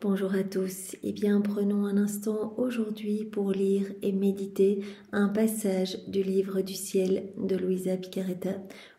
Bonjour à tous, prenons un instant aujourd'hui pour lire et méditer un passage du livre du ciel de Luisa Picaretta.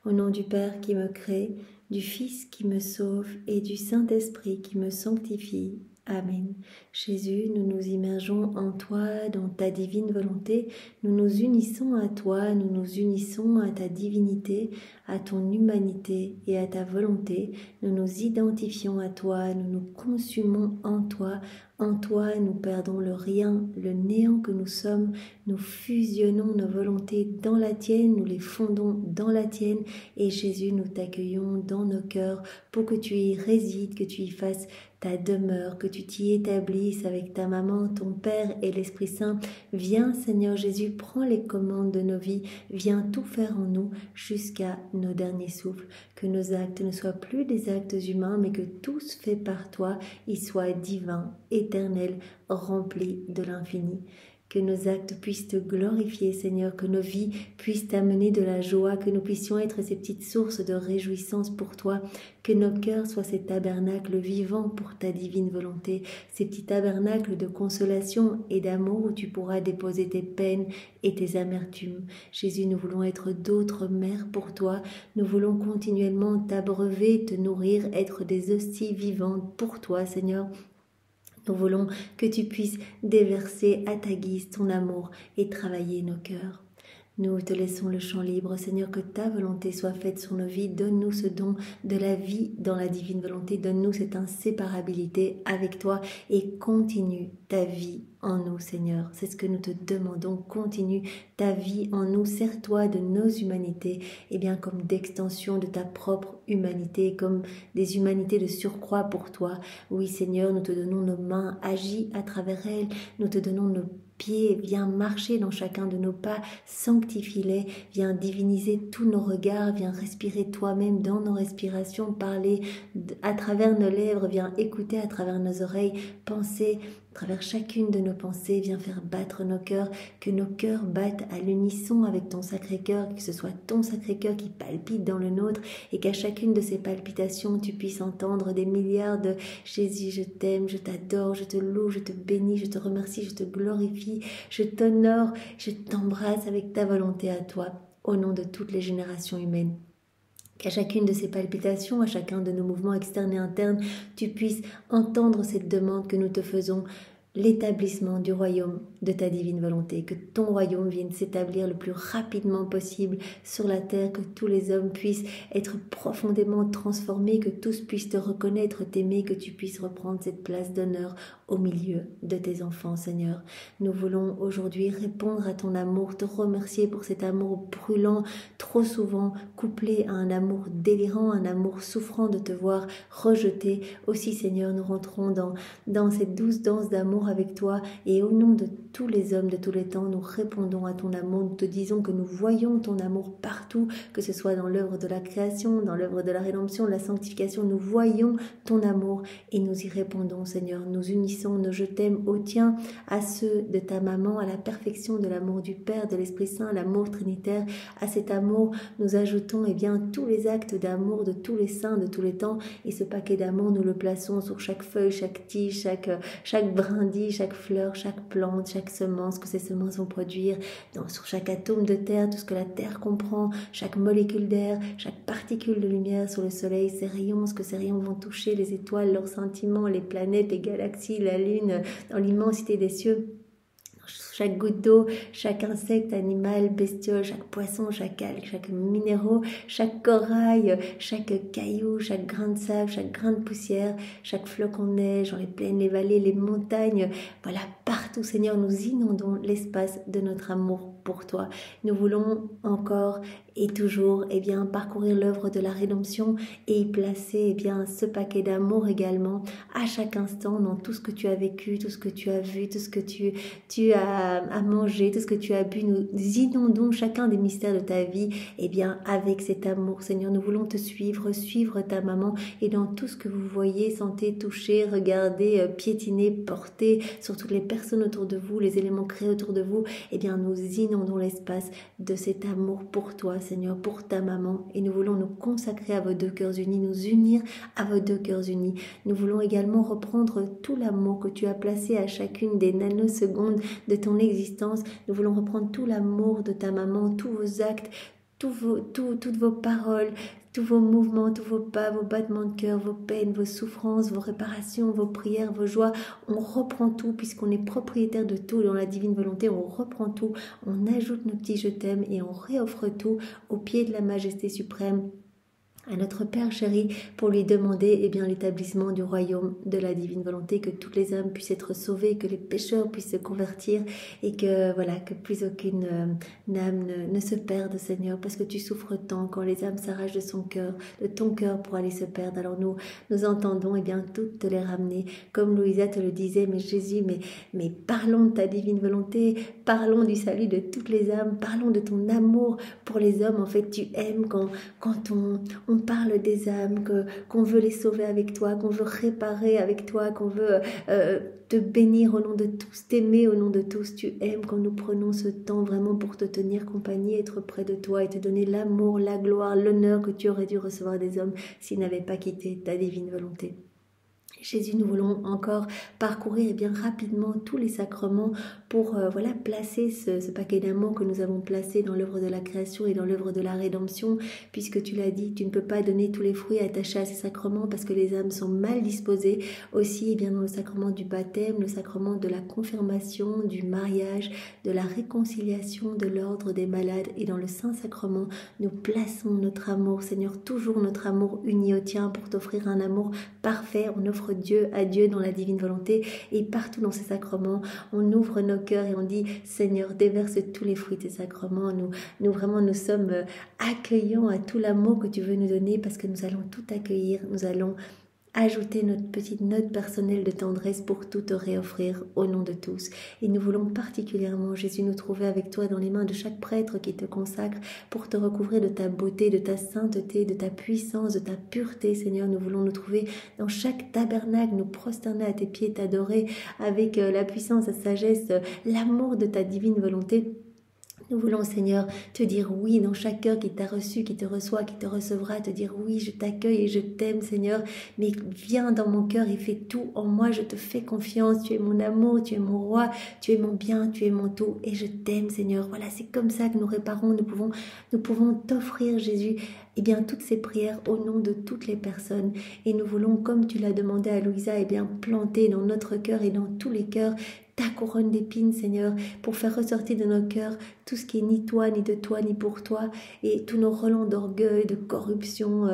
Au nom du Père qui me crée, du Fils qui me sauve et du Saint-Esprit qui me sanctifie. Amen. Jésus, nous nous immergeons en toi, dans ta divine volonté. Nous nous unissons à toi, nous nous unissons à ta divinité, à ton humanité et à ta volonté. Nous nous identifions à toi, nous nous consumons en toi. En toi, nous perdons le rien, le néant que nous sommes. Nous fusionnons nos volontés dans la tienne, nous les fondons dans la tienne. Et Jésus, nous t'accueillons dans nos cœurs pour que tu y résides, que tu y fasses ta demeure, que tu t'y établisses avec ta maman, ton Père et l'Esprit Saint. Viens, Seigneur Jésus, prends les commandes de nos vies, viens tout faire en nous jusqu'à nos derniers souffles. Que nos actes ne soient plus des actes humains, mais que tous faits par toi, ils soient divins, éternels, remplis de l'infini. Que nos actes puissent te glorifier, Seigneur, que nos vies puissent t'amener de la joie, que nous puissions être ces petites sources de réjouissance pour toi, que nos cœurs soient ces tabernacles vivants pour ta divine volonté, ces petits tabernacles de consolation et d'amour où tu pourras déposer tes peines et tes amertumes. Jésus, nous voulons être d'autres mères pour toi, nous voulons continuellement t'abreuver, te nourrir, être des hosties vivantes pour toi, Seigneur. Nous voulons que tu puisses déverser à ta guise ton amour et travailler nos cœurs. Nous te laissons le champ libre, Seigneur, que ta volonté soit faite sur nos vies. Donne-nous ce don de la vie dans la divine volonté. Donne-nous cette inséparabilité avec toi et continue ta vie en nous, Seigneur. C'est ce que nous te demandons. Continue ta vie en nous. Sers-toi de nos humanités, comme d'extension de ta propre humanité, comme des humanités de surcroît pour toi. Oui, Seigneur, nous te donnons nos mains, agis à travers elles. Nous te donnons nos pieds, viens marcher dans chacun de nos pas, sanctifie-les, viens diviniser tous nos regards, viens respirer toi-même dans nos respirations, parler à travers nos lèvres, viens écouter à travers nos oreilles, penser à travers chacune de nos pensées, viens faire battre nos cœurs, que nos cœurs battent à l'unisson avec ton Sacré-Cœur, que ce soit ton Sacré-Cœur qui palpite dans le nôtre et qu'à chacune de ces palpitations, tu puisses entendre des milliards de « Jésus, je t'aime, je t'adore, je te loue, je te bénis, je te remercie, je te glorifie, je t'honore, je t'embrasse avec ta volonté à toi, au nom de toutes les générations humaines. » Qu'à chacune de ces palpitations, à chacun de nos mouvements externes et internes, tu puisses entendre cette demande que nous te faisons, l'établissement du royaume de ta divine volonté, que ton royaume vienne s'établir le plus rapidement possible sur la terre, que tous les hommes puissent être profondément transformés, que tous puissent te reconnaître, t'aimer, que tu puisses reprendre cette place d'honneur au milieu de tes enfants, Seigneur. Nous voulons aujourd'hui répondre à ton amour, te remercier pour cet amour brûlant, trop souvent couplé à un amour délirant, un amour souffrant de te voir rejeté. Aussi, Seigneur, nous rentrons dans cette douce danse d'amour avec toi et au nom de tous les hommes de tous les temps, nous répondons à ton amour, nous te disons que nous voyons ton amour partout, que ce soit dans l'œuvre de la création, dans l'œuvre de la rédemption, de la sanctification, nous voyons ton amour et nous y répondons, Seigneur. Nous unissons nos je t'aime au tien, à ceux de ta maman, à la perfection de l'amour du Père, de l'Esprit Saint, l'amour trinitaire. À cet amour, nous ajoutons tous les actes d'amour de tous les saints, de tous les temps, et ce paquet d'amour, nous le plaçons sur chaque feuille, chaque tige, chaque brindille, chaque fleur, chaque plante, chaque semence que ces semences vont produire, sur chaque atome de terre, tout ce que la terre comprend, chaque molécule d'air, chaque particule de lumière sur le soleil, ses rayons, ce que ces rayons vont toucher, les étoiles, leurs sentiments, les planètes, les galaxies, la lune, dans l'immensité des cieux. Chaque goutte d'eau, chaque insecte, animal, bestiole, chaque poisson, chaque algue, chaque minéraux, chaque corail, chaque caillou, chaque grain de sable, chaque grain de poussière, chaque flocon de neige, dans les plaines, les vallées, les montagnes. Voilà, partout, Seigneur, nous inondons l'espace de notre amour pour toi. Nous voulons encore et toujours parcourir l'œuvre de la rédemption et y placer ce paquet d'amour également à chaque instant dans tout ce que tu as vécu, tout ce que tu as vu, tout ce que tu as à manger, tout ce que tu as bu. Nous inondons chacun des mystères de ta vie, eh bien, avec cet amour, Seigneur. Nous voulons te suivre, suivre ta maman, et dans tout ce que vous voyez, sentez, touchez, regardez, piétinez, portez sur toutes les personnes autour de vous, les éléments créés autour de vous, eh bien, nous inondons l'espace de cet amour pour toi, Seigneur, pour ta maman, et nous voulons nous consacrer à vos deux cœurs unis, nous unir à vos deux cœurs unis. Nous voulons également reprendre tout l'amour que tu as placé à chacune des nanosecondes de ton existence. Nous voulons reprendre tout l'amour de ta maman, tous vos actes, toutes vos paroles, tous vos mouvements, tous vos pas, vos battements de cœur, vos peines, vos souffrances, vos réparations, vos prières, vos joies. On reprend tout puisqu'on est propriétaire de tout dans la divine volonté. On reprend tout, on ajoute nos petits je t'aime et on réoffre tout au pied de la majesté suprême, à notre Père chéri, pour lui demander l'établissement du royaume de la divine volonté, que toutes les âmes puissent être sauvées, que les pécheurs puissent se convertir et que plus aucune âme ne se perde, Seigneur, parce que tu souffres tant quand les âmes s'arrachent de ton cœur pour aller se perdre. Alors nous entendons toutes te les ramener, comme Louisa te le disait, mais Jésus, mais parlons de ta divine volonté, parlons du salut de toutes les âmes, parlons de ton amour pour les hommes. En fait, tu aimes quand on parle des âmes, qu'on veut les sauver avec toi, qu'on veut réparer avec toi, qu'on veut te bénir au nom de tous, t'aimer au nom de tous. Tu aimes quand nous prenons ce temps vraiment pour te tenir compagnie, être près de toi et te donner l'amour, la gloire, l'honneur que tu aurais dû recevoir des hommes s'ils n'avaient pas quitté ta divine volonté. Jésus, nous voulons encore parcourir rapidement tous les sacrements pour placer ce paquet d'amour que nous avons placé dans l'œuvre de la création et dans l'œuvre de la rédemption, puisque tu l'as dit, tu ne peux pas donner tous les fruits attachés à ces sacrements parce que les âmes sont mal disposées. Aussi, dans le sacrement du baptême, le sacrement de la confirmation, du mariage, de la réconciliation, de l'ordre des malades, et dans le Saint-Sacrement, nous plaçons notre amour, Seigneur, toujours notre amour uni au tien pour t'offrir un amour parfait. On offre Dieu à Dieu dans la divine volonté, et partout dans ces sacrements on ouvre nos cœurs et on dit Seigneur, déverse tous les fruits de tes sacrements. Nous sommes accueillants à tout l'amour que tu veux nous donner, parce que nous allons tout accueillir, nous allons ajouter notre petite note personnelle de tendresse pour tout te réoffrir au nom de tous. Et nous voulons particulièrement, Jésus, nous trouver avec toi dans les mains de chaque prêtre qui te consacre pour te recouvrir de ta beauté, de ta sainteté, de ta puissance, de ta pureté. Seigneur, nous voulons nous trouver dans chaque tabernacle, nous prosterner à tes pieds, t'adorer avec la puissance, la sagesse, l'amour de ta divine volonté. Nous voulons, Seigneur, te dire oui dans chaque cœur qui t'a reçu, qui te reçoit, qui te recevra, te dire oui, je t'accueille et je t'aime, Seigneur, mais viens dans mon cœur et fais tout en moi, je te fais confiance, tu es mon amour, tu es mon roi, tu es mon bien, tu es mon tout, et je t'aime, Seigneur. Voilà, c'est comme ça que nous réparons, nous pouvons t'offrir, Jésus, toutes ces prières au nom de toutes les personnes, et nous voulons, comme tu l'as demandé à Louisa, planter dans notre cœur et dans tous les cœurs ta couronne d'épines, Seigneur, pour faire ressortir de nos cœurs tout ce qui est ni toi, ni de toi, ni pour toi, et tous nos relents d'orgueil, de corruption,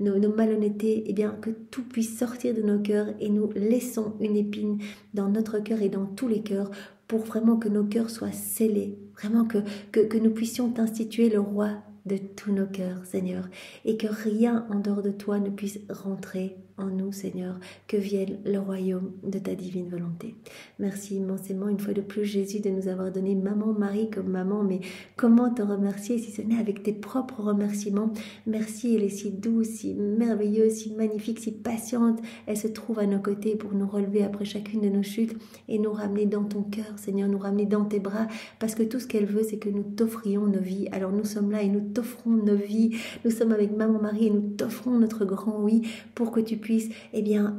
nos malhonnêtetés, que tout puisse sortir de nos cœurs, et nous laissons une épine dans notre cœur et dans tous les cœurs, pour vraiment que nos cœurs soient scellés, vraiment que nous puissions t'instituer le roi de tous nos cœurs, Seigneur, et que rien en dehors de toi ne puisse rentrer en nous, Seigneur, que vienne le royaume de ta divine volonté. Merci immensément une fois de plus, Jésus, de nous avoir donné maman Marie comme maman, mais comment te remercier si ce n'est avec tes propres remerciements? Merci, elle est si douce, si merveilleuse, si magnifique, si patiente, elle se trouve à nos côtés pour nous relever après chacune de nos chutes et nous ramener dans ton cœur, Seigneur, nous ramener dans tes bras, parce que tout ce qu'elle veut, c'est que nous t'offrions nos vies. Alors nous sommes là et nous t'offrons nos vies, nous sommes avec maman Marie et nous t'offrons notre grand oui, pour que tu puisses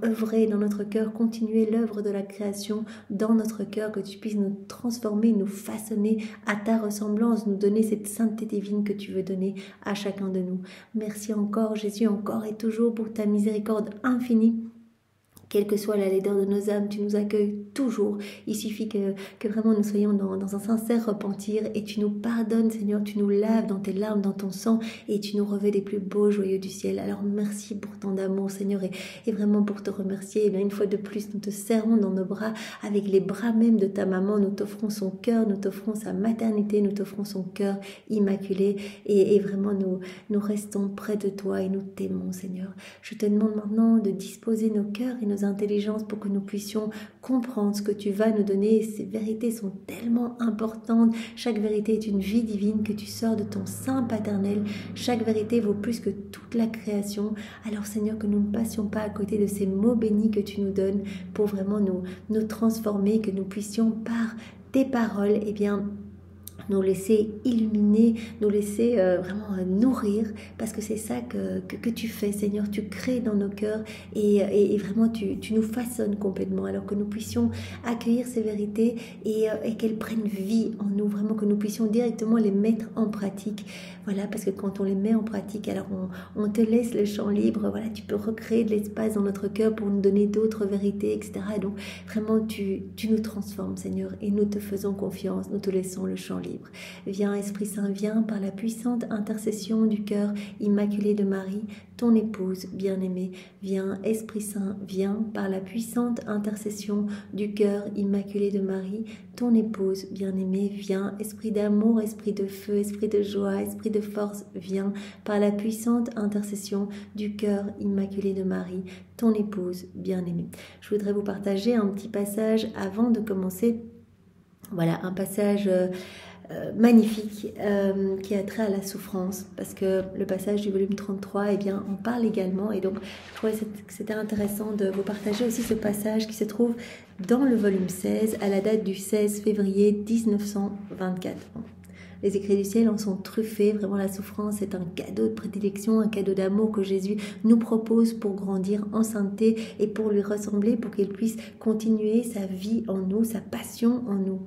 œuvrer dans notre cœur, continuer l'œuvre de la création dans notre cœur, que tu puisses nous transformer, nous façonner à ta ressemblance, nous donner cette sainteté divine que tu veux donner à chacun de nous. Merci encore, Jésus, encore et toujours pour ta miséricorde infinie. Quelle que soit la laideur de nos âmes, tu nous accueilles toujours. Il suffit que vraiment nous soyons dans un sincère repentir, et tu nous pardonnes, Seigneur, tu nous laves dans tes larmes, dans ton sang, et tu nous revêts des plus beaux joyaux du ciel. Alors merci pour ton amour, Seigneur, et vraiment pour te remercier. Une fois de plus, nous te serrons dans nos bras, avec les bras même de ta maman. Nous t'offrons son cœur, nous t'offrons sa maternité, nous t'offrons son cœur immaculé, et vraiment nous restons près de toi et nous t'aimons, Seigneur. Je te demande maintenant de disposer nos cœurs et nos nos intelligences pour que nous puissions comprendre ce que tu vas nous donner. Et ces vérités sont tellement importantes. Chaque vérité est une vie divine que tu sors de ton sein paternel. Chaque vérité vaut plus que toute la création. Alors Seigneur, que nous ne passions pas à côté de ces mots bénis que tu nous donnes pour vraiment nous transformer, que nous puissions par tes paroles, eh bien, nous laisser illuminer, nous laisser vraiment nourrir, parce que c'est ça que tu fais, Seigneur. Tu crées dans nos cœurs et vraiment tu nous façonnes complètement, alors que nous puissions accueillir ces vérités et qu'elles prennent vie en nous, vraiment que nous puissions directement les mettre en pratique. Voilà, parce que quand on les met en pratique, alors on te laisse le champ libre. Voilà, tu peux recréer de l'espace dans notre cœur pour nous donner d'autres vérités, etc. Donc vraiment, tu nous transformes, Seigneur, et nous te faisons confiance, nous te laissons le champ libre. Viens, Esprit Saint, viens par la puissante intercession du cœur immaculé de Marie, ton épouse bien-aimée. Viens, Esprit Saint, viens par la puissante intercession du cœur immaculé de Marie, ton épouse bien-aimée. Viens, Esprit d'amour, Esprit de feu, Esprit de joie, Esprit de force, viens par la puissante intercession du cœur immaculé de Marie, ton épouse bien-aimée. Je voudrais vous partager un petit passage avant de commencer. Voilà, un passage magnifique qui a trait à la souffrance, parce que le passage du volume 33, eh bien, on parle également, et donc je trouvais que c'était intéressant de vous partager aussi ce passage qui se trouve dans le volume 16 à la date du 16 février 1924. Les écrits du ciel en sont truffés. Vraiment, la souffrance est un cadeau de prédilection, un cadeau d'amour que Jésus nous propose pour grandir en sainteté et pour lui ressembler, pour qu'il puisse continuer sa vie en nous, sa passion en nous.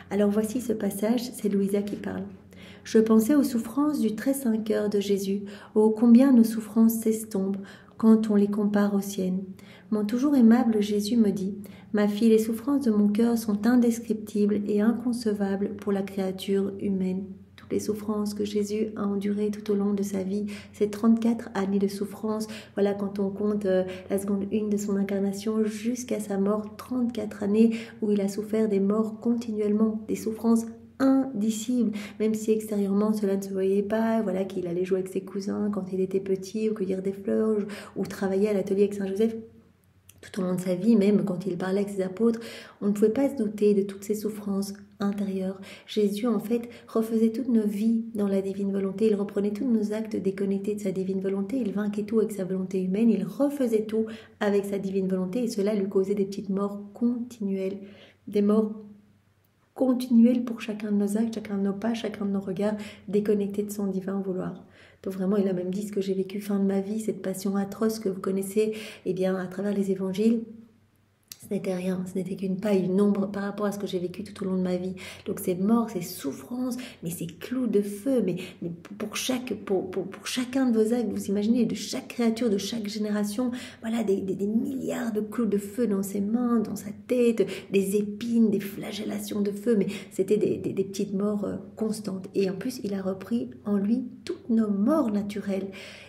Alors voici ce passage, c'est Louisa qui parle. « Je pensais aux souffrances du très saint cœur de Jésus, ô combien nos souffrances s'estompent quand on les compare aux siennes. Mon toujours aimable Jésus me dit, « Ma fille, les souffrances de mon cœur sont indescriptibles et inconcevables pour la créature humaine. » Toutes les souffrances que Jésus a endurées tout au long de sa vie, ces 34 années de souffrance, voilà, quand on compte la seconde 1 de son incarnation jusqu'à sa mort, 34 années où il a souffert des morts continuellement, des souffrances indicible, même si extérieurement cela ne se voyait pas, voilà, qu'il allait jouer avec ses cousins quand il était petit, ou cueillir des fleurs, ou travailler à l'atelier avec Saint-Joseph. Tout au long de sa vie, même quand il parlait avec ses apôtres, on ne pouvait pas se douter de toutes ces souffrances intérieures. Jésus, en fait, refaisait toutes nos vies dans la divine volonté. Il reprenait tous nos actes déconnectés de sa divine volonté. Il vainquait tout avec sa volonté humaine. Il refaisait tout avec sa divine volonté. Et cela lui causait des petites morts continuelles. Des morts continuelles pour chacun de nos actes, chacun de nos pas, chacun de nos regards, déconnectés de son divin vouloir. Donc vraiment, il a même dit ce que j'ai vécu fin de ma vie, cette passion atroce que vous connaissez, eh bien, à travers les évangiles, ce n'était rien, ce n'était qu'une paille, une ombre par rapport à ce que j'ai vécu tout au long de ma vie. Donc ces morts, ces souffrances, mais ces clous de feu, mais pour chacun de vos actes, vous imaginez, de chaque créature, de chaque génération, voilà, des milliards de clous de feu dans ses mains, dans sa tête, des épines, des flagellations de feu, mais c'était des petites morts constantes. Et en plus, il a repris en lui toutes nos morts naturelles.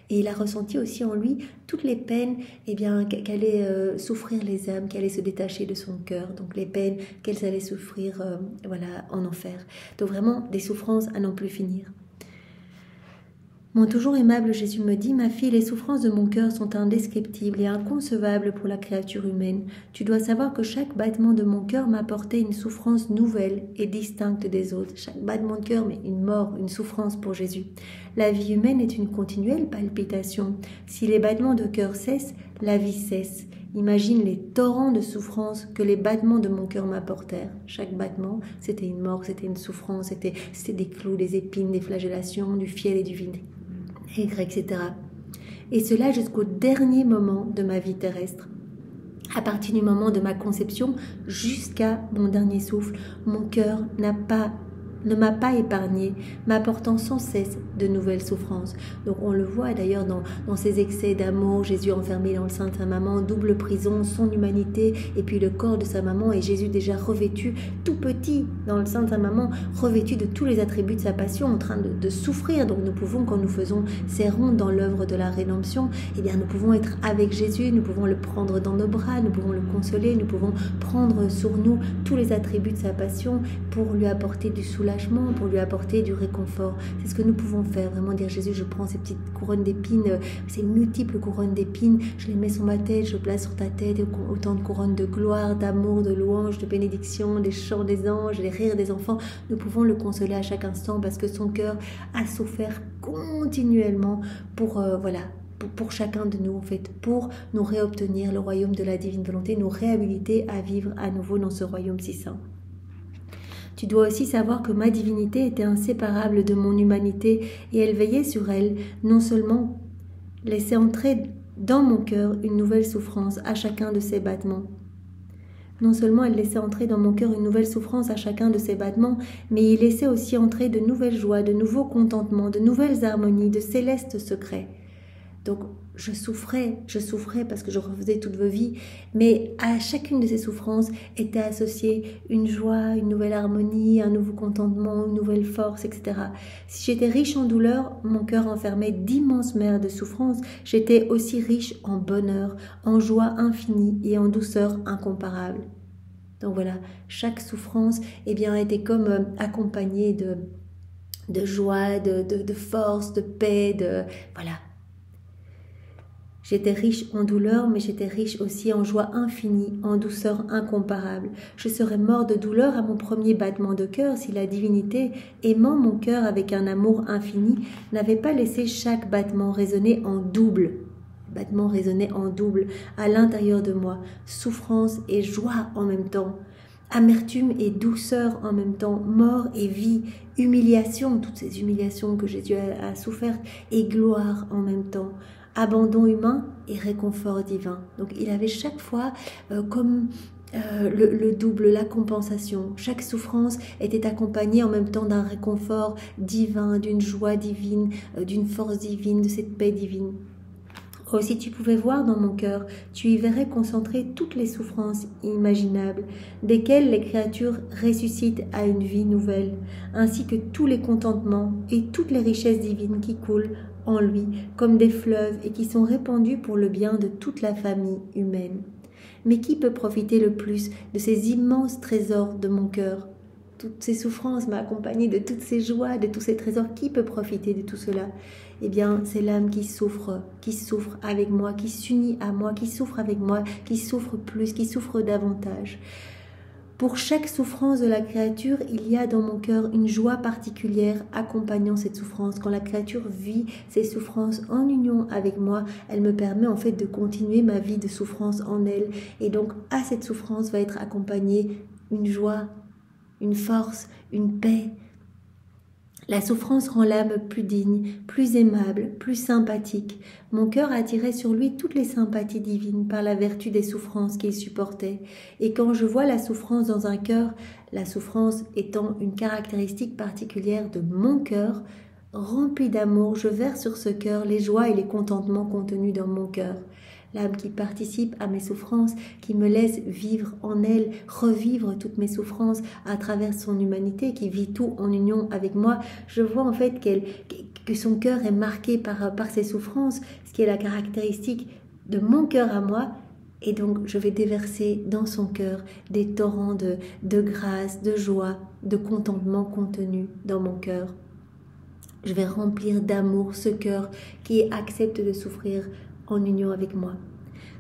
Et il a ressenti aussi en lui toutes les peines, eh bien, qu'allaient souffrir les âmes, qu'allaient se détacher de son cœur. Donc les peines qu'elles allaient souffrir voilà, en enfer. Donc vraiment des souffrances à n'en plus finir. Mon toujours aimable Jésus me dit, « Ma fille, les souffrances de mon cœur sont indescriptibles et inconcevables pour la créature humaine. Tu dois savoir que chaque battement de mon cœur m'apportait une souffrance nouvelle et distincte des autres. Chaque battement de cœur, mais une mort, une souffrance pour Jésus. La vie humaine est une continuelle palpitation. Si les battements de cœur cessent, la vie cesse. Imagine les torrents de souffrance que les battements de mon cœur m'apportèrent. Chaque battement, c'était une mort, c'était une souffrance, c'était des clous, des épines, des flagellations, du fiel et du vinaigre, etc. Et cela jusqu'au dernier moment de ma vie terrestre. À partir du moment de ma conception jusqu'à mon dernier souffle, mon cœur ne m'a pas épargné, m'apportant sans cesse de nouvelles souffrances. Donc on le voit d'ailleurs dans ces excès d'amour, Jésus enfermé dans le sein de sa maman, double prison, son humanité, et puis le corps de sa maman, et Jésus déjà revêtu, tout petit dans le sein de sa maman, revêtu de tous les attributs de sa passion, en train de souffrir. Donc nous pouvons, quand nous faisons ces rondes dans l'œuvre de la rédemption, eh bien nous pouvons être avec Jésus, nous pouvons le prendre dans nos bras, nous pouvons le consoler, nous pouvons prendre sur nous tous les attributs de sa passion pour lui apporter du soulagement, soulagement, pour lui apporter du réconfort. C'est ce que nous pouvons faire, vraiment dire Jésus, je prends ces petites couronnes d'épines, ces multiples couronnes d'épines, je les mets sur ma tête, je place sur ta tête autant de couronnes de gloire, d'amour, de louange, de bénédiction, des chants des anges, les rires des enfants. Nous pouvons le consoler à chaque instant parce que son cœur a souffert continuellement pour pour chacun de nous, en fait, pour nous réobtenir le royaume de la divine volonté, nous réhabiliter à vivre à nouveau dans ce royaume si saint. Tu dois aussi savoir que ma divinité était inséparable de mon humanité et elle veillait sur elle, non seulement laisser entrer dans mon cœur une nouvelle souffrance à chacun de ses battements. Non seulement elle laissait entrer dans mon cœur une nouvelle souffrance à chacun de ses battements, mais il laissait aussi entrer de nouvelles joies, de nouveaux contentements, de nouvelles harmonies, de célestes secrets. Donc je souffrais parce que je refaisais toutes vos vies, mais à chacune de ces souffrances était associée une joie, une nouvelle harmonie, un nouveau contentement, une nouvelle force, etc. Si j'étais riche en douleur, mon cœur enfermait d'immenses mers de souffrance. J'étais aussi riche en bonheur, en joie infinie et en douceur incomparable. Donc voilà, chaque souffrance était comme accompagnée de joie, de force, de paix, voilà. J'étais riche en douleur, mais j'étais riche aussi en joie infinie, en douceur incomparable. Je serais mort de douleur à mon premier battement de cœur si la divinité, aimant mon cœur avec un amour infini, n'avait pas laissé chaque battement résonner en double. Battement résonnait en double à l'intérieur de moi, souffrance et joie en même temps. Amertume et douceur en même temps, mort et vie, humiliation, toutes ces humiliations que Jésus a souffertes, et gloire en même temps. Abandon humain et réconfort divin. Donc il avait chaque fois le double, la compensation. Chaque souffrance était accompagnée en même temps d'un réconfort divin, d'une joie divine, d'une force divine, de cette paix divine. Oh, si tu pouvais voir dans mon cœur, tu y verrais concentrer toutes les souffrances imaginables, desquelles les créatures ressuscitent à une vie nouvelle, ainsi que tous les contentements et toutes les richesses divines qui coulent en lui comme des fleuves et qui sont répandus pour le bien de toute la famille humaine. Mais qui peut profiter le plus de ces immenses trésors de mon cœur? Toutes ces souffrances m'ont accompagnée de toutes ces joies, de tous ces trésors. Qui peut profiter de tout cela? Eh bien, c'est l'âme qui souffre avec moi, qui s'unit à moi, qui souffre avec moi, qui souffre plus, qui souffre davantage. Pour chaque souffrance de la créature, il y a dans mon cœur une joie particulière accompagnant cette souffrance. Quand la créature vit ces souffrances en union avec moi, elle me permet en fait de continuer ma vie de souffrance en elle. Et donc, à cette souffrance va être accompagnée une joie, une force, une paix. La souffrance rend l'âme plus digne, plus aimable, plus sympathique. Mon cœur attirait sur lui toutes les sympathies divines par la vertu des souffrances qu'il supportait. Et quand je vois la souffrance dans un cœur, la souffrance étant une caractéristique particulière de mon cœur, rempli d'amour, je verse sur ce cœur les joies et les contentements contenus dans mon cœur. L'âme qui participe à mes souffrances, qui me laisse vivre en elle, revivre toutes mes souffrances à travers son humanité, qui vit tout en union avec moi. Je vois en fait que son cœur est marqué par ses souffrances, ce qui est la caractéristique de mon cœur à moi. Et donc je vais déverser dans son cœur des torrents de grâce, de joie, de contentement contenu dans mon cœur. Je vais remplir d'amour ce cœur qui accepte de souffrir en union avec moi.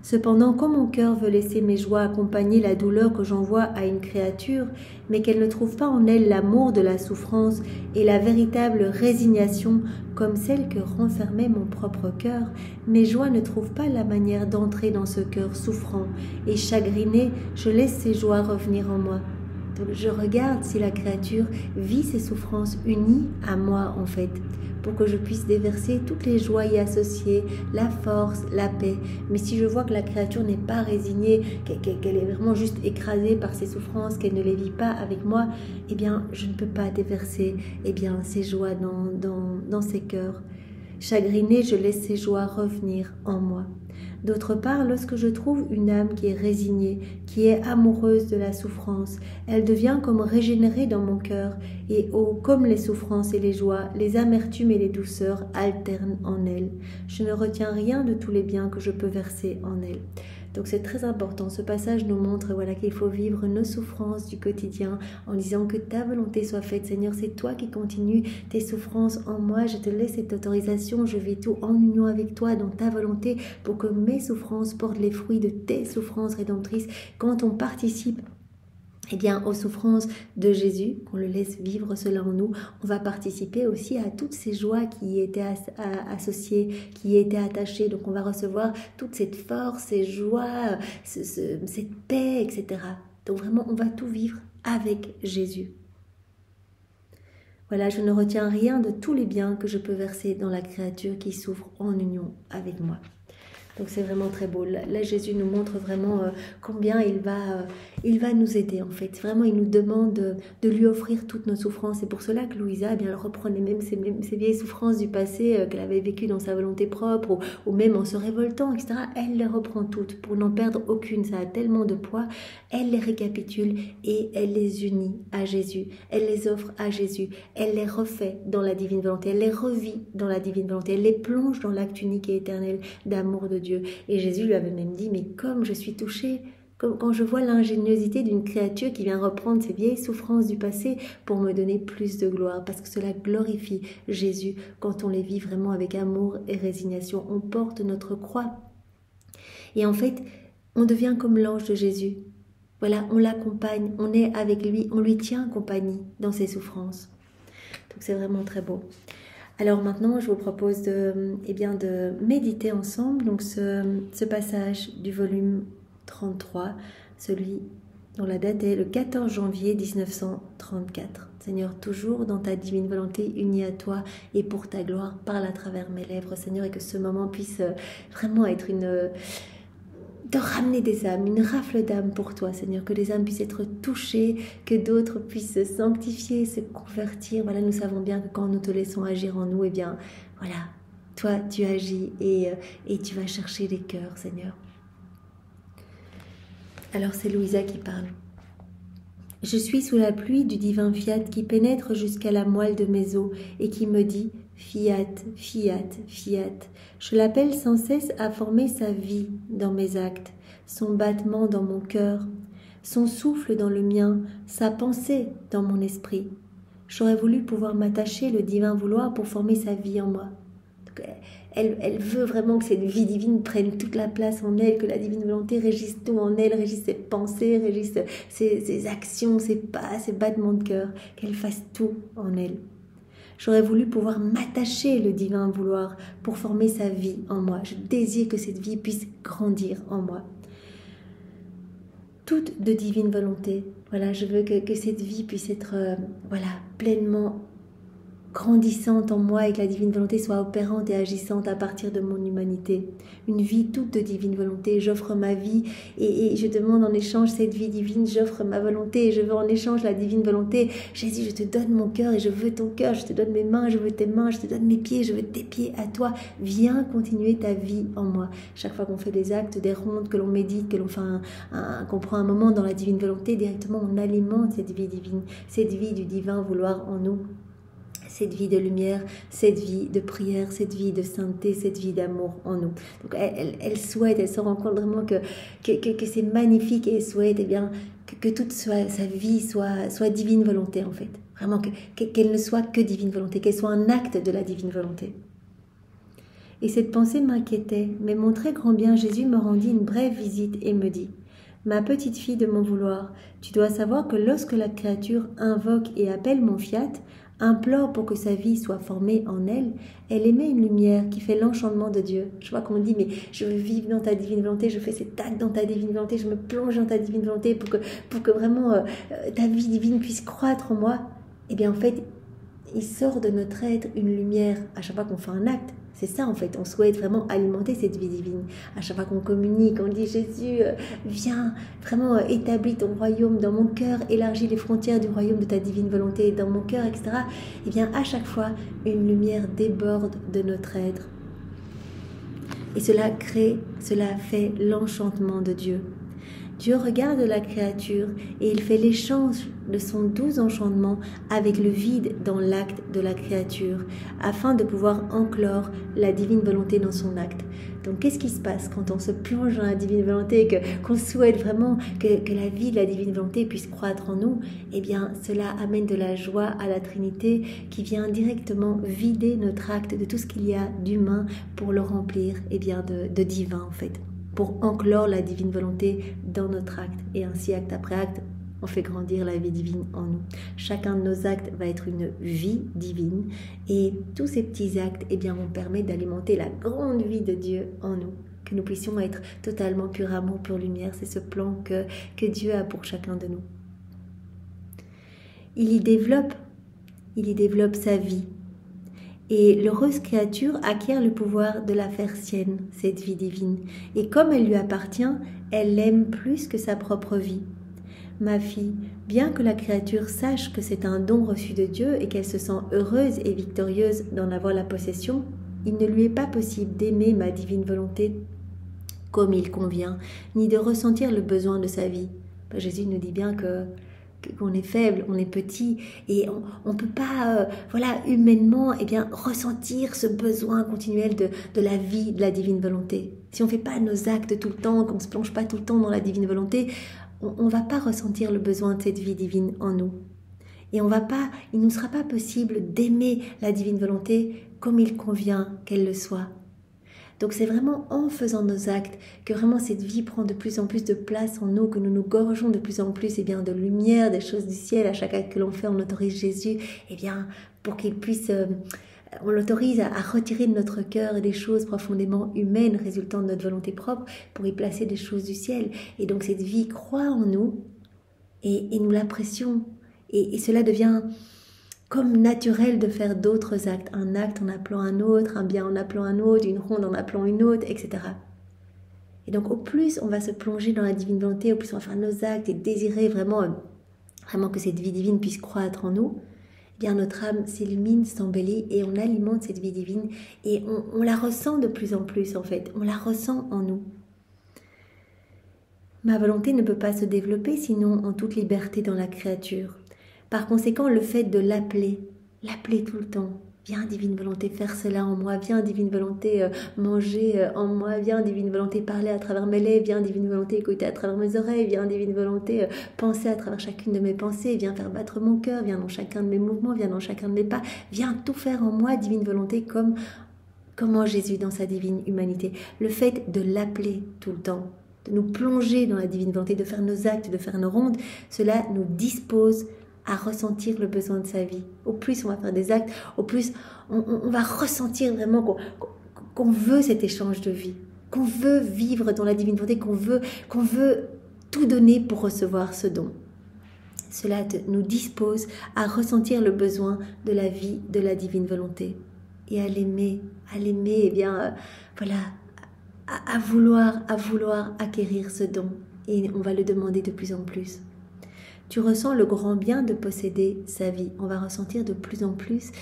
Cependant, quand mon cœur veut laisser mes joies accompagner la douleur que j'envoie à une créature, mais qu'elle ne trouve pas en elle l'amour de la souffrance et la véritable résignation comme celle que renfermait mon propre cœur, mes joies ne trouvent pas la manière d'entrer dans ce cœur souffrant et chagriné, je laisse ces joies revenir en moi. Donc je regarde si la créature vit ses souffrances unies à moi en fait, pour que je puisse déverser toutes les joies y associées, la force, la paix. Mais si je vois que la créature n'est pas résignée, qu'elle est vraiment juste écrasée par ses souffrances, qu'elle ne les vit pas avec moi, eh bien, je ne peux pas déverser ces joies dans ses cœurs. Chagrinée, je laisse ces joies revenir en moi. D'autre part, lorsque je trouve une âme qui est résignée, qui est amoureuse de la souffrance, elle devient comme régénérée dans mon cœur, et comme les souffrances et les joies, les amertumes et les douceurs alternent en elle. Je ne retiens rien de tous les biens que je peux verser en elle. Donc c'est très important. Ce passage nous montre voilà, qu'il faut vivre nos souffrances du quotidien en disant que ta volonté soit faite. Seigneur, c'est toi qui continues tes souffrances en moi. Je te laisse cette autorisation. Je vis tout en union avec toi dans ta volonté pour que mes souffrances portent les fruits de tes souffrances rédemptrices. Quand on participe aux souffrances de Jésus, qu'on le laisse vivre cela en nous, on va participer aussi à toutes ces joies qui y étaient associées, qui y étaient attachées. Donc on va recevoir toute cette force, ces joies, cette paix, etc. Donc vraiment, on va tout vivre avec Jésus. Voilà, je ne retiens rien de tous les biens que je peux verser dans la créature qui souffre en union avec moi. Donc c'est vraiment très beau. Là, Jésus nous montre vraiment combien il va nous aider en fait. Vraiment, il nous demande de lui offrir toutes nos souffrances. C'est pour cela que Louisa, elle reprenait même ses vieilles souffrances du passé qu'elle avait vécues dans sa volonté propre ou même en se révoltant, etc. Elle les reprend toutes pour n'en perdre aucune. Ça a tellement de poids. Elle les récapitule et elle les unit à Jésus. Elle les offre à Jésus. Elle les refait dans la divine volonté. Elle les revit dans la divine volonté. Elle les plonge dans l'acte unique et éternel d'amour de Dieu. Et Jésus lui avait même dit, mais comme je suis touchée, quand je vois l'ingéniosité d'une créature qui vient reprendre ses vieilles souffrances du passé pour me donner plus de gloire, parce que cela glorifie Jésus quand on les vit vraiment avec amour et résignation. On porte notre croix. Et en fait, on devient comme l'ange de Jésus. Voilà, on l'accompagne, on est avec lui, on lui tient compagnie dans ses souffrances. Donc c'est vraiment très beau. Alors maintenant, je vous propose de méditer ensemble donc ce passage du volume 33, celui dont la date est le 14 janvier 1934. Seigneur, toujours dans ta divine volonté, unie à toi et pour ta gloire, parle à travers mes lèvres, Seigneur, et que ce moment puisse vraiment être de ramener des âmes, une rafle d'âmes pour toi, Seigneur, que les âmes puissent être touchées, que d'autres puissent se sanctifier, se convertir. Voilà, nous savons bien que quand nous te laissons agir en nous, voilà, toi, tu agis et tu vas chercher les cœurs, Seigneur. Alors, c'est Louisa qui parle. Je suis sous la pluie du divin fiat qui pénètre jusqu'à la moelle de mes os et qui me dit « Fiat, fiat, fiat ». Je l'appelle sans cesse à former sa vie dans mes actes, son battement dans mon cœur, son souffle dans le mien, sa pensée dans mon esprit. J'aurais voulu pouvoir m'attacher le divin vouloir pour former sa vie en moi. Donc, elle veut vraiment que cette vie divine prenne toute la place en elle, que la divine volonté régisse tout en elle, régisse ses pensées, régisse ses actions, ses pas, ses battements de cœur, qu'elle fasse tout en elle. J'aurais voulu pouvoir m'attacher le divin vouloir pour former sa vie en moi. Je désire que cette vie puisse grandir en moi. Toute de divine volonté. Voilà, je veux que cette vie puisse être pleinement grandissante en moi et que la divine volonté soit opérante et agissante à partir de mon humanité. Une vie toute de divine volonté. J'offre ma vie et je demande en échange cette vie divine. J'offre ma volonté et je veux en échange la divine volonté. Jésus, je te donne mon cœur et je veux ton cœur. Je te donne mes mains, je veux tes mains. Je te donne mes pieds, je veux tes pieds à toi. Viens continuer ta vie en moi. Chaque fois qu'on fait des actes, des rondes, que l'on médite, que l'on fait qu'on prend un moment dans la divine volonté, directement on alimente cette vie divine, cette vie du divin vouloir en nous. Cette vie de lumière, cette vie de prière, cette vie de sainteté, cette vie d'amour en nous. Donc elle souhaite, elle se rend compte vraiment que c'est magnifique et elle souhaite que toute sa vie soit divine volonté en fait. Vraiment qu'elle ne soit que divine volonté, qu'elle soit un acte de la divine volonté. Et cette pensée m'inquiétait, mais mon très grand bien Jésus me rendit une brève visite et me dit « Ma petite fille de mon vouloir, tu dois savoir que lorsque la créature invoque et appelle mon fiat, implore pour que sa vie soit formée en elle, elle émet une lumière qui fait l'enchantement de Dieu. Je vois qu'on dit, mais je veux vivre dans ta divine volonté, je fais cet acte dans ta divine volonté, je me plonge dans ta divine volonté pour que vraiment ta vie divine puisse croître en moi. Eh bien en fait, il sort de notre être une lumière à chaque fois qu'on fait un acte. C'est ça en fait, on souhaite vraiment alimenter cette vie divine. À chaque fois qu'on communique, on dit Jésus, viens, vraiment établis ton royaume dans mon cœur, élargis les frontières du royaume de ta divine volonté dans mon cœur, etc. Et bien à chaque fois, une lumière déborde de notre être. Et cela fait l'enchantement de Dieu. Dieu regarde la créature et il fait l'échange de son doux enchantement avec le vide dans l'acte de la créature, afin de pouvoir enclore la divine volonté dans son acte. Donc qu'est-ce qui se passe quand on se plonge dans la divine volonté et qu'on souhaite vraiment que la vie de la divine volonté puisse croître en nous? Eh bien, cela amène de la joie à la Trinité qui vient directement vider notre acte de tout ce qu'il y a d'humain pour le remplir de divin en fait, pour enclore la divine volonté dans notre acte. Et ainsi, acte après acte, on fait grandir la vie divine en nous. Chacun de nos actes va être une vie divine et tous ces petits actes vont permettre d'alimenter la grande vie de Dieu en nous. Que nous puissions être totalement pur amour, pure lumière. C'est ce plan que Dieu a pour chacun de nous. Il y développe sa vie. Et l'heureuse créature acquiert le pouvoir de la faire sienne, cette vie divine. Et comme elle lui appartient, elle l'aime plus que sa propre vie. Ma fille, bien que la créature sache que c'est un don reçu de Dieu et qu'elle se sent heureuse et victorieuse d'en avoir la possession, il ne lui est pas possible d'aimer ma divine volonté comme il convient, ni de ressentir le besoin de sa vie. Jésus nous dit bien qu'on est faible, on est petit et on ne peut pas humainement ressentir ce besoin continuel de la vie, de la divine volonté. Si on ne fait pas nos actes tout le temps, qu'on ne se plonge pas tout le temps dans la divine volonté, on ne va pas ressentir le besoin de cette vie divine en nous. Et il ne nous sera pas possible d'aimer la divine volonté comme il convient qu'elle le soit. Donc c'est vraiment en faisant nos actes que vraiment cette vie prend de plus en plus de place en nous, que nous nous gorgeons de plus en plus de lumière, des choses du ciel. À chaque acte que l'on fait, on autorise Jésus pour qu'il puisse... on l'autorise à retirer de notre cœur des choses profondément humaines résultant de notre volonté propre pour y placer des choses du ciel. Et donc cette vie croît en nous et nous l'apprécions. Et cela devient comme naturel de faire d'autres actes. Un acte en appelant un autre, un bien en appelant un autre, une ronde en appelant une autre, etc. Et donc au plus on va se plonger dans la divine volonté, au plus on va faire nos actes et désirer vraiment que cette vie divine puisse croître en nous, notre âme s'illumine, s'embellit et on alimente cette vie divine et on la ressent de plus en plus en fait, on la ressent en nous. Ma volonté ne peut pas se développer sinon en toute liberté dans la créature. Par conséquent, le fait de l'appeler tout le temps, viens divine volonté faire cela en moi, viens divine volonté manger en moi, viens divine volonté parler à travers mes lèvres, viens divine volonté écouter à travers mes oreilles, viens divine volonté penser à travers chacune de mes pensées, viens faire battre mon cœur, viens dans chacun de mes mouvements, viens dans chacun de mes pas, viens tout faire en moi divine volonté comme en Jésus dans sa divine humanité. Le fait de l'appeler tout le temps, de nous plonger dans la divine volonté, de faire nos actes, de faire nos rondes, cela nous dispose à ressentir le besoin de sa vie. Au plus on va faire des actes, au plus on va ressentir vraiment qu'on veut cet échange de vie, qu'on veut vivre dans la divine volonté, qu'on veut tout donner pour recevoir ce don. Cela nous dispose à ressentir le besoin de la vie de la divine volonté et à l'aimer, à vouloir acquérir ce don. Et on va le demander de plus en plus. Tu ressens le grand bien de posséder sa vie. On va ressentir de plus en plus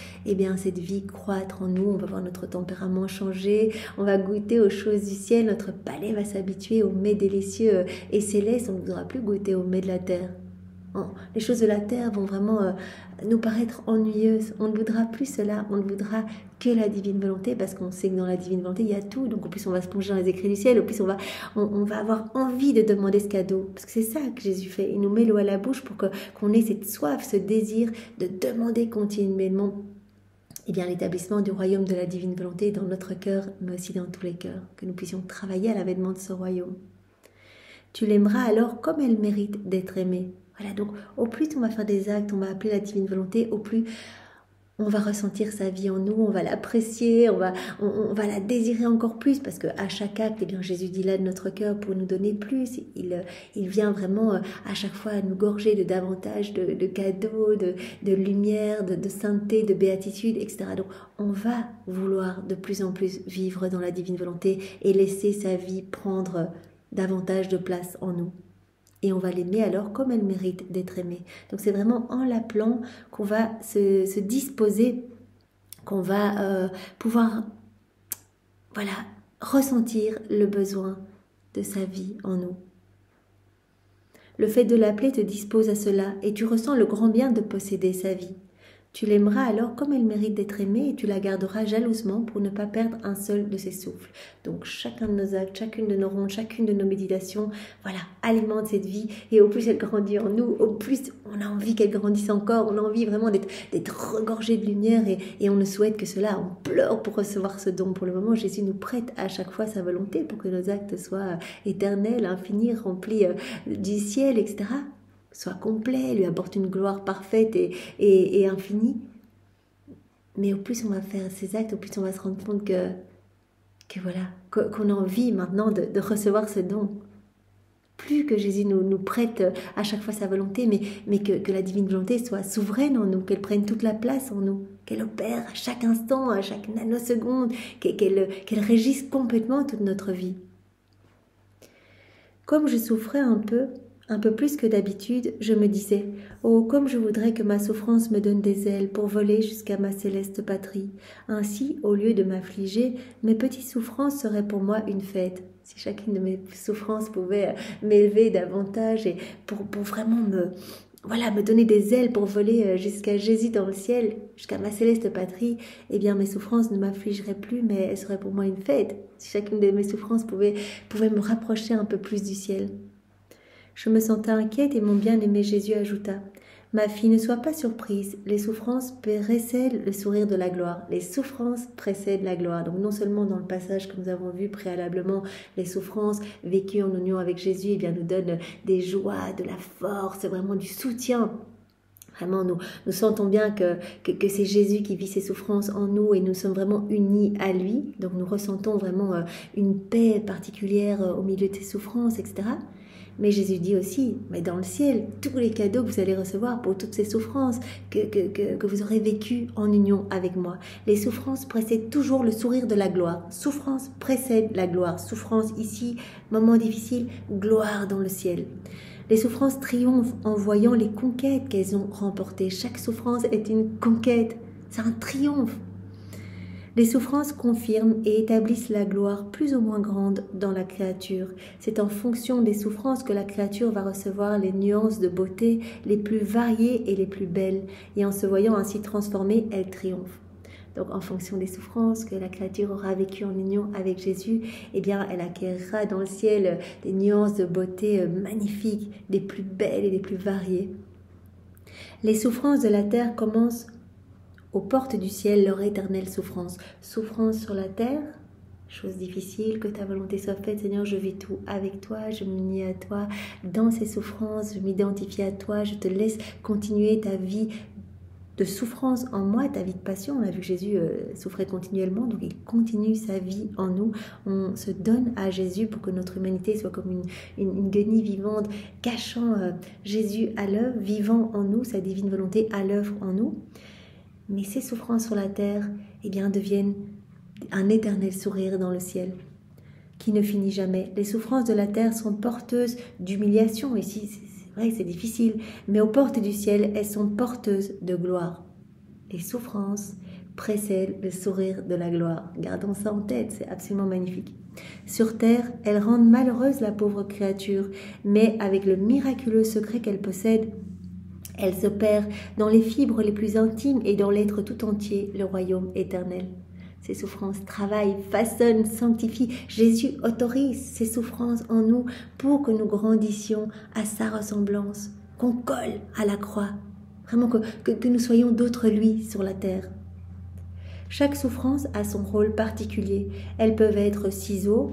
cette vie croître en nous. On va voir notre tempérament changer. On va goûter aux choses du ciel. Notre palais va s'habituer aux mets délicieux et célestes. On ne voudra plus goûter aux mets de la terre. Les choses de la terre vont vraiment nous paraître ennuyeuses. On ne voudra plus cela. On ne voudra que la divine volonté parce qu'on sait que dans la divine volonté, il y a tout. Donc, au plus, on va se plonger dans les écrits du ciel. Au plus, on va avoir envie de demander ce cadeau. Parce que c'est ça que Jésus fait. Il nous met l'eau à la bouche pour qu'on ait cette soif, ce désir de demander continuellement l'établissement du royaume de la divine volonté dans notre cœur, mais aussi dans tous les cœurs. Que nous puissions travailler à l'avènement de ce royaume. Tu l'aimeras alors comme elle mérite d'être aimée. Voilà, donc au plus on va faire des actes, on va appeler la divine volonté, au plus on va ressentir sa vie en nous, on va l'apprécier, on va la désirer encore plus parce qu'à chaque acte, Jésus dit là de notre cœur pour nous donner plus. Il vient vraiment à chaque fois nous gorger de davantage de cadeaux, de lumière, de sainteté, de béatitude, etc. Donc on va vouloir de plus en plus vivre dans la divine volonté et laisser sa vie prendre davantage de place en nous. Et on va l'aimer alors comme elle mérite d'être aimée. Donc c'est vraiment en l'appelant qu'on va se disposer, qu'on va pouvoir ressentir le besoin de sa vie en nous. Le fait de l'appeler te dispose à cela, et tu ressens le grand bien de posséder sa vie. Tu l'aimeras alors comme elle mérite d'être aimée et tu la garderas jalousement pour ne pas perdre un seul de ses souffles. Donc chacun de nos actes, chacune de nos rondes, chacune de nos méditations, voilà, alimente cette vie et au plus elle grandit en nous, au plus on a envie qu'elle grandisse encore, on a envie vraiment d'être regorgé de lumière et on ne souhaite que cela, on pleure pour recevoir ce don. Pour le moment, Jésus nous prête à chaque fois sa volonté pour que nos actes soient éternels, infinis, remplis du ciel, etc. Soit complet, lui apporte une gloire parfaite et infinie. Mais au plus on va faire ces actes, au plus on va se rendre compte que voilà, qu'on a envie maintenant de recevoir ce don. Plus que Jésus nous prête à chaque fois sa volonté, mais que la divine volonté soit souveraine en nous, qu'elle prenne toute la place en nous, qu'elle opère à chaque instant, à chaque nanoseconde, qu'elle régisse complètement toute notre vie. Comme je souffrais un peu plus que d'habitude, je me disais « Oh, comme je voudrais que ma souffrance me donne des ailes pour voler jusqu'à ma céleste patrie. Ainsi, au lieu de m'affliger, mes petites souffrances seraient pour moi une fête. Si chacune de mes souffrances pouvait m'élever davantage et pour vraiment me donner des ailes pour voler jusqu'à Jésus dans le ciel, jusqu'à ma céleste patrie, eh bien mes souffrances ne m'affligeraient plus, mais elles seraient pour moi une fête. Si chacune de mes souffrances pouvait me rapprocher un peu plus du ciel. » Je me sentais inquiète et mon bien-aimé Jésus ajouta « Ma fille, ne sois pas surprise, les souffrances précèdent le sourire de la gloire. Les souffrances précèdent la gloire. » Donc non seulement dans le passage que nous avons vu préalablement, les souffrances vécues en union avec Jésus eh bien, nous donnent des joies, de la force, vraiment du soutien. Vraiment, nous sentons bien que c'est Jésus qui vit ses souffrances en nous et nous sommes vraiment unis à lui. Donc nous ressentons vraiment une paix particulière au milieu de ces souffrances, etc. Mais Jésus dit aussi, mais dans le ciel, tous les cadeaux que vous allez recevoir pour toutes ces souffrances que vous aurez vécues en union avec moi. Les souffrances précèdent toujours le sourire de la gloire. Souffrance précède la gloire. Souffrance ici, moment difficile, gloire dans le ciel. Les souffrances triomphent en voyant les conquêtes qu'elles ont remportées. Chaque souffrance est une conquête, c'est un triomphe. Les souffrances confirment et établissent la gloire plus ou moins grande dans la créature. C'est en fonction des souffrances que la créature va recevoir les nuances de beauté les plus variées et les plus belles. Et en se voyant ainsi transformée, elle triomphe. Donc en fonction des souffrances que la créature aura vécues en union avec Jésus, eh bien elle acquérera dans le ciel des nuances de beauté magnifiques, des plus belles et des plus variées. Les souffrances de la terre commencent aux portes du ciel leur éternelle souffrance. Souffrance sur la terre, chose difficile, que ta volonté soit faite, Seigneur, je vis tout avec toi, je m'unis à toi dans ces souffrances, je m'identifie à toi, je te laisse continuer ta vie de souffrance en moi, ta vie de passion. On a vu que Jésus souffrait continuellement, donc il continue sa vie en nous. On se donne à Jésus pour que notre humanité soit comme une guenille vivante, cachant Jésus à l'œuvre, vivant en nous, sa divine volonté à l'œuvre en nous. Mais ces souffrances sur la terre eh bien, deviennent un éternel sourire dans le ciel, qui ne finit jamais. Les souffrances de la terre sont porteuses d'humiliation. Ici, c'est vrai que c'est difficile, mais aux portes du ciel, elles sont porteuses de gloire. Les souffrances précèdent le sourire de la gloire. Gardons ça en tête, c'est absolument magnifique. Sur terre, elles rendent malheureuse la pauvre créature, mais avec le miraculeux secret qu'elle possède, elle opère dans les fibres les plus intimes et dans l'être tout entier, le royaume éternel. Ces souffrances travaillent, façonnent, sanctifient. Jésus autorise ces souffrances en nous pour que nous grandissions à sa ressemblance, qu'on colle à la croix, vraiment que nous soyons d'autres lui sur la terre. Chaque souffrance a son rôle particulier. Elles peuvent être ciseaux,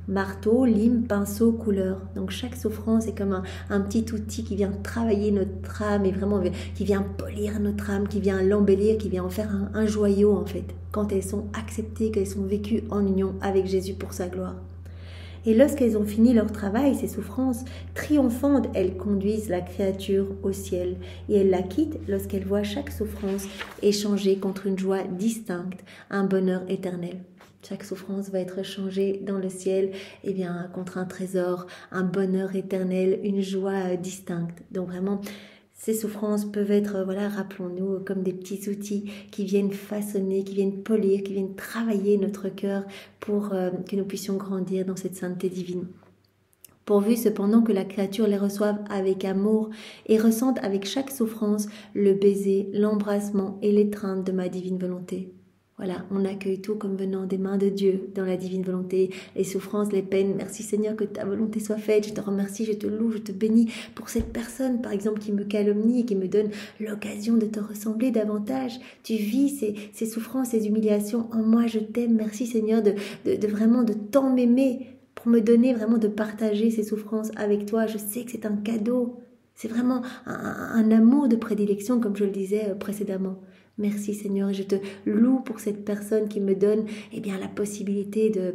marteau, lime, pinceau, couleur. Donc chaque souffrance est comme un petit outil qui vient travailler notre âme et vraiment qui vient polir notre âme, qui vient l'embellir, qui vient en faire un joyau en fait, quand elles sont acceptées, qu'elles sont vécues en union avec Jésus pour sa gloire. Et lorsqu'elles ont fini leur travail, ces souffrances triomphantes, elles conduisent la créature au ciel et elles la quittent lorsqu'elles voient chaque souffrance échangée contre une joie distincte, un bonheur éternel. Chaque souffrance va être changée dans le ciel eh bien, contre un trésor, un bonheur éternel, une joie distincte. Donc vraiment, ces souffrances peuvent être, rappelons-nous, comme des petits outils qui viennent façonner, qui viennent polir, qui viennent travailler notre cœur pour que nous puissions grandir dans cette sainteté divine. pourvu cependant que la créature les reçoive avec amour et ressente avec chaque souffrance le baiser, l'embrassement et l'étreinte de ma divine volonté. Voilà, on accueille tout comme venant des mains de Dieu dans la divine volonté, les souffrances, les peines. Merci Seigneur que ta volonté soit faite. Je te remercie, je te loue, je te bénis pour cette personne, par exemple, qui me calomnie et qui me donne l'occasion de te ressembler davantage. Tu vis ces souffrances, ces humiliations en moi. Je t'aime. Merci Seigneur de vraiment de tant m'aimer pour me donner vraiment de partager ces souffrances avec toi. Je sais que c'est un cadeau. C'est vraiment un amour de prédilection, comme je le disais précédemment. Merci Seigneur, et je te loue pour cette personne qui me donne la possibilité de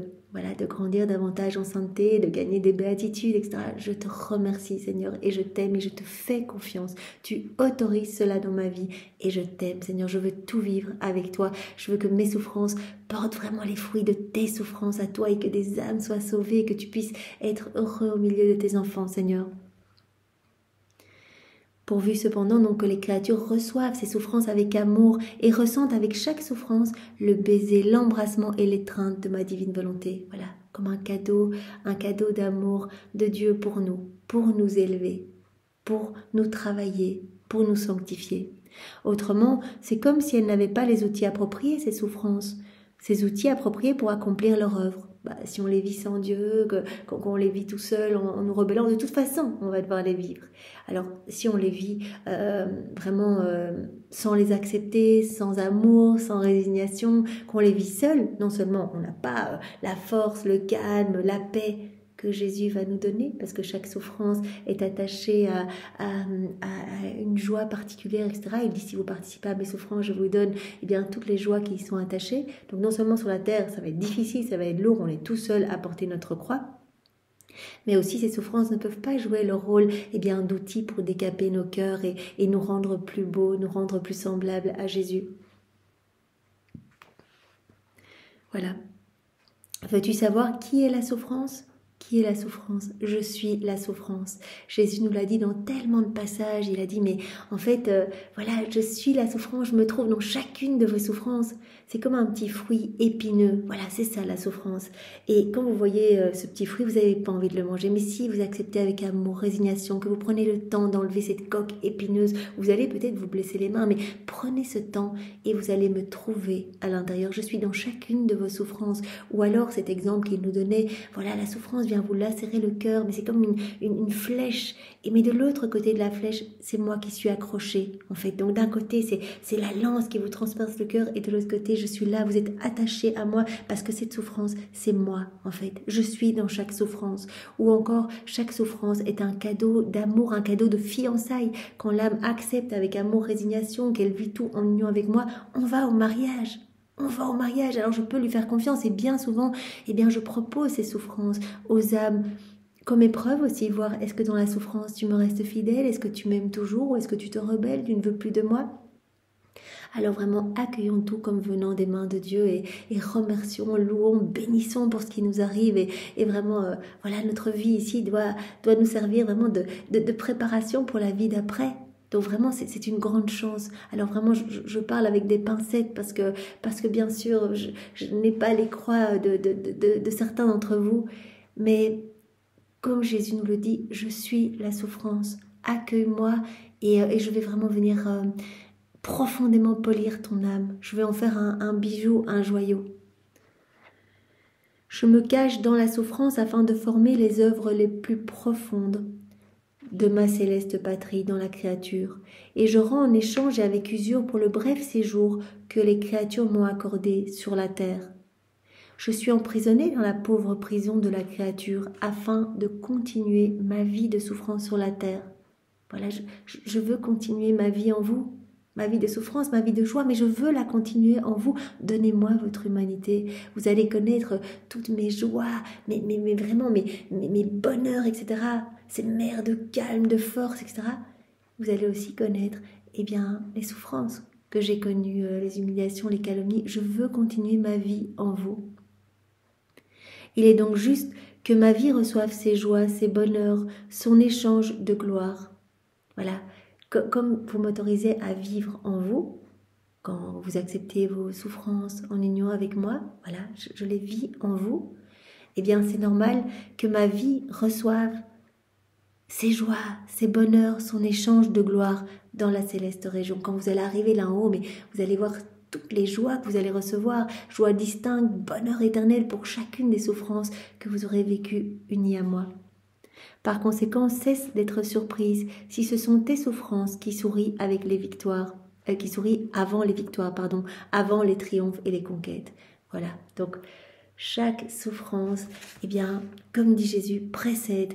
grandir davantage en sainteté, de gagner des béatitudes, etc. Je te remercie Seigneur et je t'aime et je te fais confiance. Tu autorises cela dans ma vie et je t'aime Seigneur. Je veux tout vivre avec toi. Je veux que mes souffrances portent vraiment les fruits de tes souffrances à toi et que des âmes soient sauvées, que tu puisses être heureux au milieu de tes enfants Seigneur. Pourvu cependant donc que les créatures reçoivent ces souffrances avec amour et ressentent avec chaque souffrance le baiser, l'embrassement et l'étreinte de ma divine volonté. Voilà, comme un cadeau d'amour de Dieu pour nous élever, pour nous travailler, pour nous sanctifier. Autrement, c'est comme si elles n'avaient pas les outils appropriés, ces souffrances, ces outils appropriés pour accomplir leur œuvre. Si on les vit sans Dieu, qu'on les vit tout seul, en nous rebellant, de toute façon, on va devoir les vivre. Alors, si on les vit vraiment sans les accepter, sans amour, sans résignation, qu'on les vit seul, non seulement on n'a pas la force, le calme, la paix que Jésus va nous donner, parce que chaque souffrance est attachée à une joie particulière, etc. Il dit, si vous participez à mes souffrances, je vous donne toutes les joies qui y sont attachées. Donc non seulement sur la terre, ça va être difficile, ça va être lourd, on est tout seul à porter notre croix, mais aussi ces souffrances ne peuvent pas jouer leur rôle d'outil pour décaper nos cœurs et nous rendre plus beaux, nous rendre plus semblables à Jésus. Voilà. Veux-tu savoir qui est la souffrance ? Qui est la souffrance? Je suis la souffrance. Jésus nous l'a dit dans tellement de passages. Il a dit, mais en fait, je suis la souffrance. Je me trouve dans chacune de vos souffrances. C'est comme un petit fruit épineux. Voilà, c'est ça la souffrance. Et quand vous voyez ce petit fruit, vous n'avez pas envie de le manger. Mais si vous acceptez avec amour, résignation, que vous prenez le temps d'enlever cette coque épineuse, vous allez peut-être vous blesser les mains, mais prenez ce temps et vous allez me trouver à l'intérieur. Je suis dans chacune de vos souffrances. Ou alors cet exemple qu'il nous donnait, voilà, la souffrance vient vous lacérer le cœur, mais c'est comme une flèche. Mais de l'autre côté de la flèche, c'est moi qui suis accrochée, en fait. Donc d'un côté, c'est la lance qui vous transperce le cœur, et de l'autre côté, je suis là, vous êtes attachés à moi, parce que cette souffrance, c'est moi, en fait. Je suis dans chaque souffrance. Ou encore, chaque souffrance est un cadeau d'amour, un cadeau de fiançailles. Quand l'âme accepte avec amour, résignation, qu'elle vit tout en union avec moi, on va au mariage. On va au mariage, alors je peux lui faire confiance et bien souvent, je propose ces souffrances aux âmes comme épreuve aussi, voir est-ce que dans la souffrance tu me restes fidèle, est-ce que tu m'aimes toujours ou est-ce que tu te rebelles, tu ne veux plus de moi? Alors vraiment accueillons tout comme venant des mains de Dieu et remercions, louons, bénissons pour ce qui nous arrive et vraiment notre vie ici doit nous servir vraiment de préparation pour la vie d'après. Donc vraiment, c'est une grande chance. Alors vraiment, je parle avec des pincettes parce que bien sûr, je n'ai pas les croix de certains d'entre vous. Mais comme Jésus nous le dit, je suis la souffrance. Accueille-moi et je vais vraiment venir profondément polir ton âme. Je vais en faire un bijou, un joyau. Je me cache dans la souffrance afin de former les œuvres les plus profondes de ma céleste patrie dans la créature, et je rends en échange et avec usure pour le bref séjour que les créatures m'ont accordé sur la terre. Je suis emprisonnée dans la pauvre prison de la créature afin de continuer ma vie de souffrance sur la terre. Voilà, je veux continuer ma vie en vous, ma vie de souffrance, ma vie de joie, mais je veux la continuer en vous. Donnez-moi votre humanité. Vous allez connaître toutes mes joies, mais vraiment mes bonheurs, etc. Ces mers de calme, de force, etc. Vous allez aussi connaître les souffrances que j'ai connues, les humiliations, les calomnies. Je veux continuer ma vie en vous. Il est donc juste que ma vie reçoive ses joies, ses bonheurs, son échange de gloire. Voilà, comme vous m'autorisez à vivre en vous, quand vous acceptez vos souffrances en union avec moi, voilà, je les vis en vous. eh bien c'est normal que ma vie reçoive ses joies, ses bonheurs, son échange de gloire dans la céleste région. Quand vous allez arriver là en haut, mais vous allez voir toutes les joies que vous allez recevoir, joie distincte, bonheur éternel pour chacune des souffrances que vous aurez vécues unies à moi. Par conséquent, cesse d'être surprise si ce sont tes souffrances qui sourient avec les victoires, qui sourient avant les victoires, pardon, avant les triomphes et les conquêtes. Voilà, donc chaque souffrance, eh bien, comme dit Jésus, précède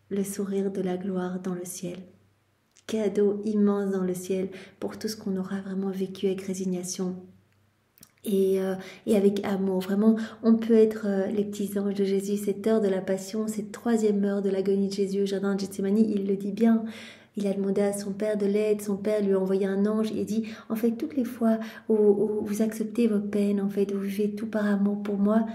le sourire de la gloire dans le ciel. Cadeau immense dans le ciel pour tout ce qu'on aura vraiment vécu avec résignation et avec amour. Vraiment, on peut être les petits anges de Jésus. Cette heure de la passion, cette troisième heure de l'agonie de Jésus au jardin de Gethsémani, il le dit bien. Il a demandé à son père de l'aide, son père lui a envoyé un ange et dit, en fait, toutes les fois où vous acceptez vos peines, en fait, vous vivez tout par amour pour moi,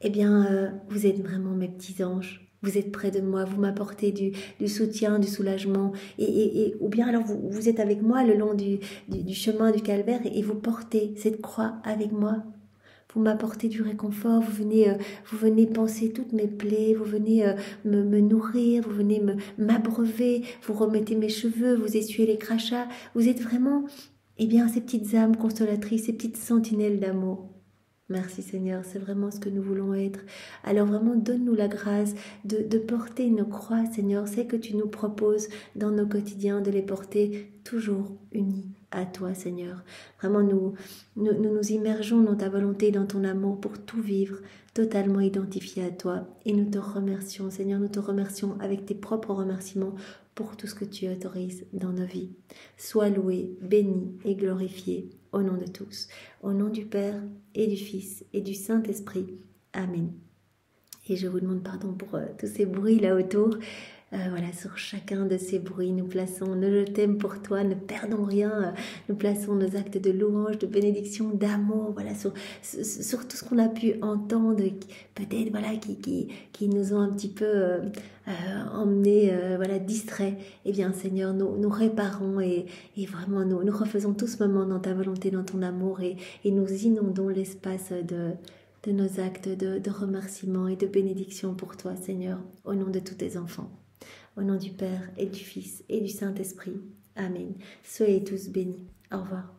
eh bien, vous êtes vraiment mes petits anges. Vous êtes près de moi, vous m'apportez du soutien, du soulagement. Ou bien alors vous êtes avec moi le long du chemin du calvaire et vous portez cette croix avec moi. Vous m'apportez du réconfort, vous venez panser toutes mes plaies, vous venez me nourrir, vous venez m'abreuver, vous remettez mes cheveux, vous essuyez les crachats. Vous êtes vraiment, eh bien, ces petites âmes consolatrices, ces petites sentinelles d'amour. Merci Seigneur, c'est vraiment ce que nous voulons être. Alors vraiment, donne-nous la grâce de porter nos croix, Seigneur. C'est que tu nous proposes dans nos quotidiens de les porter toujours unis à toi, Seigneur. Vraiment, nous immergeons dans ta volonté, dans ton amour pour tout vivre, totalement identifié à toi. Et nous te remercions, Seigneur, nous te remercions avec tes propres remerciements pour tout ce que tu autorises dans nos vies. Sois loué, béni et glorifié au nom de tous. Au nom du Père et du Fils et du Saint-Esprit. Amen. Et je vous demande pardon pour tous ces bruits là autour. Voilà, sur chacun de ces bruits, nous plaçons nos je t'aime pour toi, ne perdons rien, nous plaçons nos actes de louange, de bénédiction, d'amour, voilà, sur tout ce qu'on a pu entendre, peut-être, voilà, qui nous ont un petit peu emmenés, voilà, distraits. Eh bien, Seigneur, nous réparons et vraiment, nous refaisons tout ce moment dans ta volonté, dans ton amour et nous inondons l'espace de nos actes de remerciement et de bénédiction pour toi, Seigneur, au nom de tous tes enfants. Au nom du Père et du Fils et du Saint-Esprit. Amen. Soyez tous bénis. Au revoir.